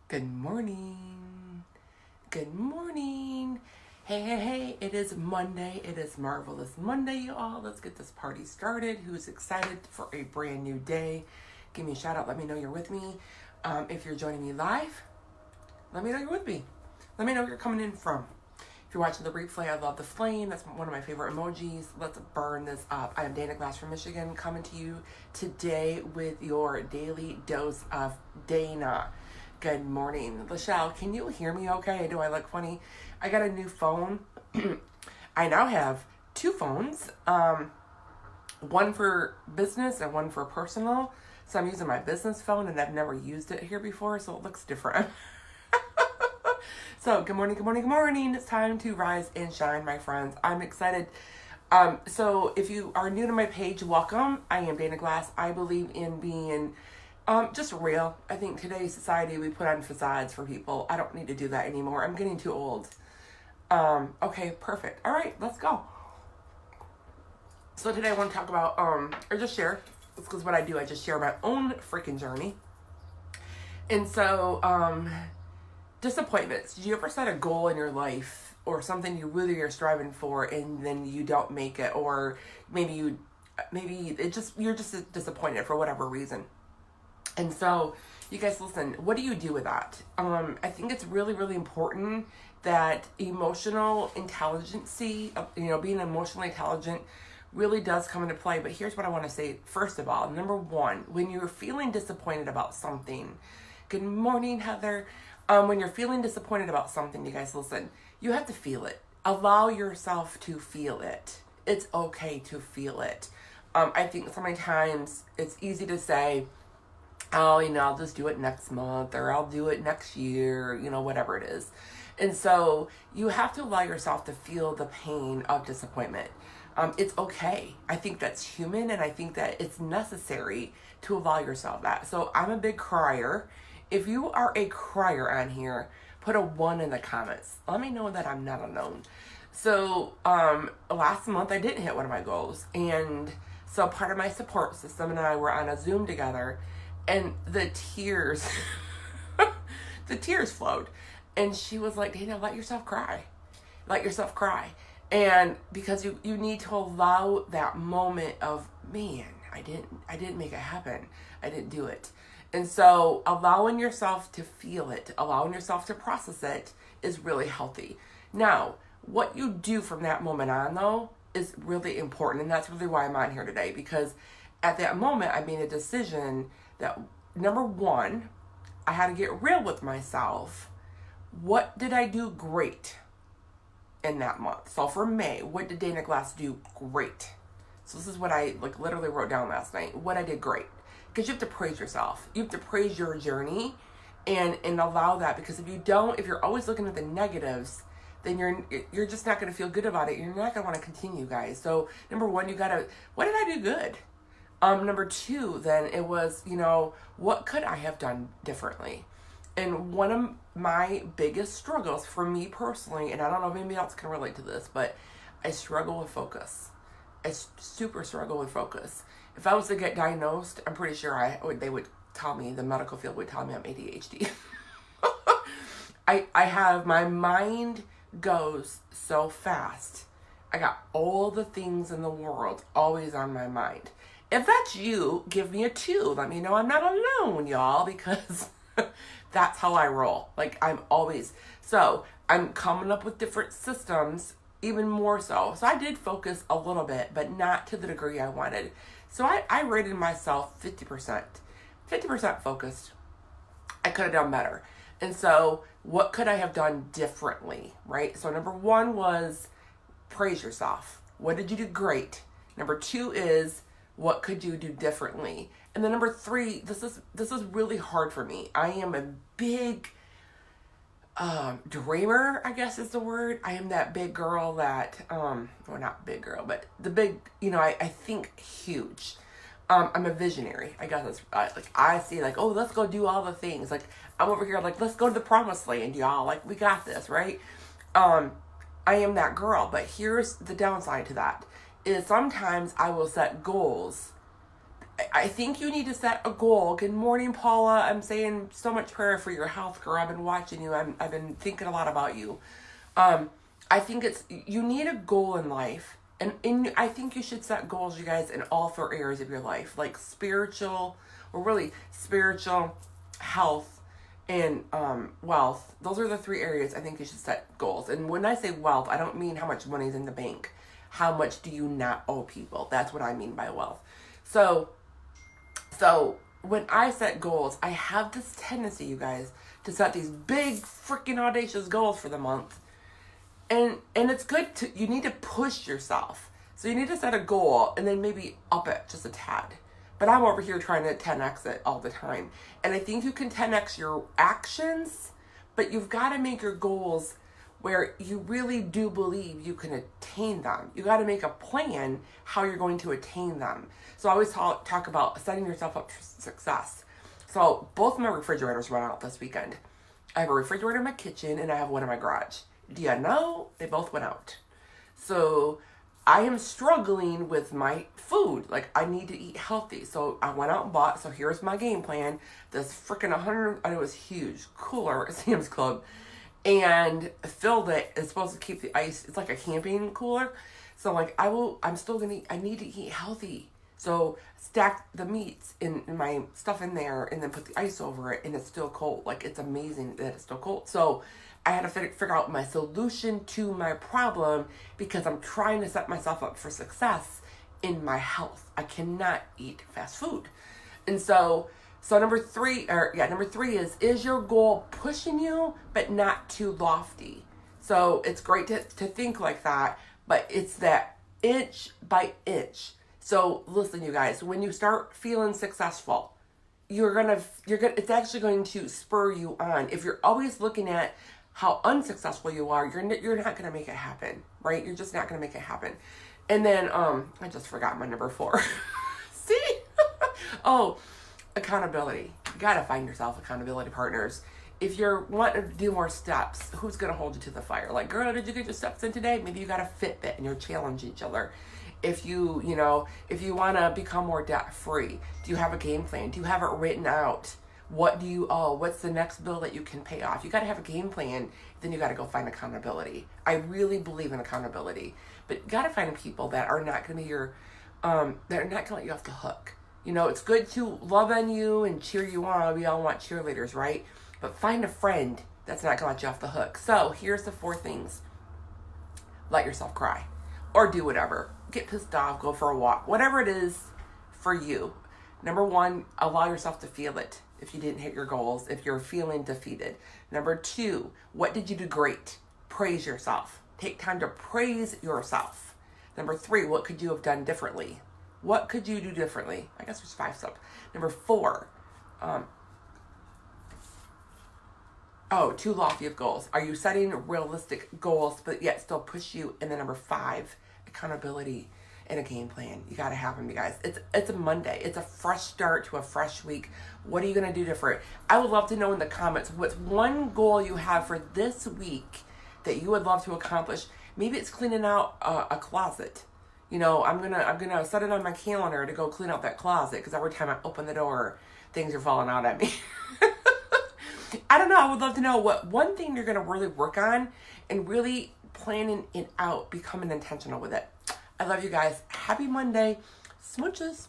Good morning. Good morning. Hey. It is Monday. It is Marvelous Monday, you all. Let's get this party started. Who's excited for a brand new day? Give me a shout out. Let me know you're with me. If you're joining me live, let me know you're with me. Let me know where you're coming in from. If you're watching the replay, I love the flame. That's one of my favorite emojis. Let's burn this up. I am Dana Glass from Michigan, coming to you today with your daily dose of Dana. Good morning. Lachelle, can you hear me okay? Do I look funny? I got a new phone. I now have two phones. One for business and one for personal. So I'm using my business phone and I've never used it here before, so it looks different. So good morning. It's time to rise and shine, my friends. I'm excited. So if you are new to my page, welcome. I am Dana Glass. I believe in being just real. I think today's society, we put on facades for people. I don't need to do that anymore. I'm getting too old. Okay, perfect. All right, let's go. So today I want to talk about, or just share, because what I do, I just share my own freaking journey. And so, disappointments. Did you ever set a goal in your life or something you really are striving for and then you don't make it, or maybe you're just disappointed for whatever reason? And so, you guys, listen, what do you do with that? I think it's really, really important that emotional intelligence, being emotionally intelligent really does come into play. But here's what I want to say. First of all, number one, when you're feeling disappointed about something, good morning, Heather. When you're feeling disappointed about something, you guys, listen, you have to feel it. Allow yourself to feel it. It's okay to feel it. I think so many times it's easy to say, oh, I'll just do it next month, or I'll do it next year, whatever it is. And so you have to allow yourself to feel the pain of disappointment. It's okay. I think that's human, and I think that it's necessary to allow yourself that. So I'm a big crier. If you are a crier on here, put a 1 in the comments. Let me know that I'm not alone. So last month I didn't hit one of my goals. And so part of my support system and I were on a Zoom together, and the tears flowed. And she was like, Dana, let yourself cry. And because you need to allow that moment of, man, I didn't make it happen. I didn't do it. And so allowing yourself to feel it, allowing yourself to process it is really healthy. Now, what you do from that moment on, though, is really important. And that's really why I'm on here today, because at that moment, I made a decision that, number one, I had to get real with myself. What did I do great in that month? So for May, what did Dana Glass do great? So this is what I literally wrote down last night. What I did great. Because you have to praise yourself. You have to praise your journey and allow that. Because if you're always looking at the negatives, then you're just not going to feel good about it. You're not going to want to continue, guys. So number one, what did I do good? Number two, then it was, what could I have done differently? And one of my biggest struggles for me personally, and I don't know if anybody else can relate to this, but I struggle with focus. I super struggle with focus. If I was to get diagnosed, I'm pretty sure they would tell me, the medical field would tell me I'm ADHD. I have, my mind goes so fast. I got all the things in the world always on my mind. If that's you, give me a 2. Let me know I'm not alone, y'all, because that's how I roll. I'm coming up with different systems, even more so. So I did focus a little bit, but not to the degree I wanted. So I rated myself 50%. 50% focused. I could have done better. And so what could I have done differently, right? So number one was praise yourself. What did you do great? Number 2 is, what could you do differently? And then number 3, this is really hard for me. I am a big dreamer, I guess is the word. I am that big girl that, not big girl, but the big, I think huge. I'm a visionary. I guess that's, I see let's go do all the things. I'm over here, let's go to the promised land, y'all. We got this, right? I am that girl, but here's the downside to that, is sometimes I will set goals I think you need to set a goal. Good morning, Paula. I'm saying so much prayer for your health, girl. I've been watching you. I've been thinking a lot about you. I think you need a goal in life. And I think you should set goals, you guys, in all 4 areas of your life. Like spiritual, health, and wealth. Those are the 3 areas I think you should set goals. And when I say wealth, I don't mean how much money is in the bank. How much do you not owe people? That's what I mean by wealth. So when I set goals, I have this tendency, you guys, to set these big freaking audacious goals for the month. And it's good you need to push yourself. So you need to set a goal and then maybe up it just a tad. But I'm over here trying to 10x it all the time. And I think you can 10x your actions, but you've got to make your goals where you really do believe you can attain them. You got to make a plan how you're going to attain them. So I always talk about setting yourself up for success. So both my refrigerators went out this weekend. I have a refrigerator in my kitchen and I have one in my garage. Do you know? They both went out. So I am struggling with my food. Like, I need to eat healthy. So I went out and bought, so here's my game plan. This freaking it was huge, cooler at Sam's Club. And filled it. It's supposed to keep the ice. It's like a camping cooler. So like I need to eat healthy. So stack the meats in my stuff in there and then put the ice over it and it's still cold. Like, it's amazing that it's still cold. So I had to figure out my solution to my problem because I'm trying to set myself up for success in my health. I cannot eat fast food. And so number 3 is your goal pushing you, but not too lofty? So it's great to think like that, but it's that inch by inch. So listen, you guys, when you start feeling successful, it's actually going to spur you on. If you're always looking at how unsuccessful you are, you're not going to make it happen, right? You're just not going to make it happen. And then, I just forgot my number 4. See? Oh, accountability. You got to find yourself accountability partners. If you're wanting to do more steps, who's going to hold you to the fire? Like, girl, did you get your steps in today? Maybe you got a Fitbit and you're challenging each other. If you want to become more debt free, do you have a game plan? Do you have it written out? What do you owe? What's the next bill that you can pay off? You got to have a game plan. Then you got to go find accountability. I really believe in accountability, but you got to find people that are not going to be that are not going to let you off the hook. It's good to love on you and cheer you on. We all want cheerleaders, right? But find a friend that's not going to let you off the hook. So here's the 4 things. Let yourself cry or do whatever. Get pissed off, go for a walk, whatever it is for you. Number 1, allow yourself to feel it. If you didn't hit your goals, if you're feeling defeated. Number 2, what did you do great? Praise yourself. Take time to praise yourself. Number 3, what could you have done differently? What could you do differently? I guess there's 5 steps. Number 4, too lofty of goals. Are you setting realistic goals, but yet still push you? And then number 5, accountability and a game plan. You got to have them, you guys. It's a Monday. It's a fresh start to a fresh week. What are you going to do different? I would love to know in the comments what's one goal you have for this week that you would love to accomplish. Maybe it's cleaning out a closet. I'm gonna set it on my calendar to go clean out that closet because every time I open the door, things are falling out at me. I don't know. I would love to know what one thing you're gonna really work on and really planning it out, becoming intentional with it. I love you guys. Happy Monday. Smooches.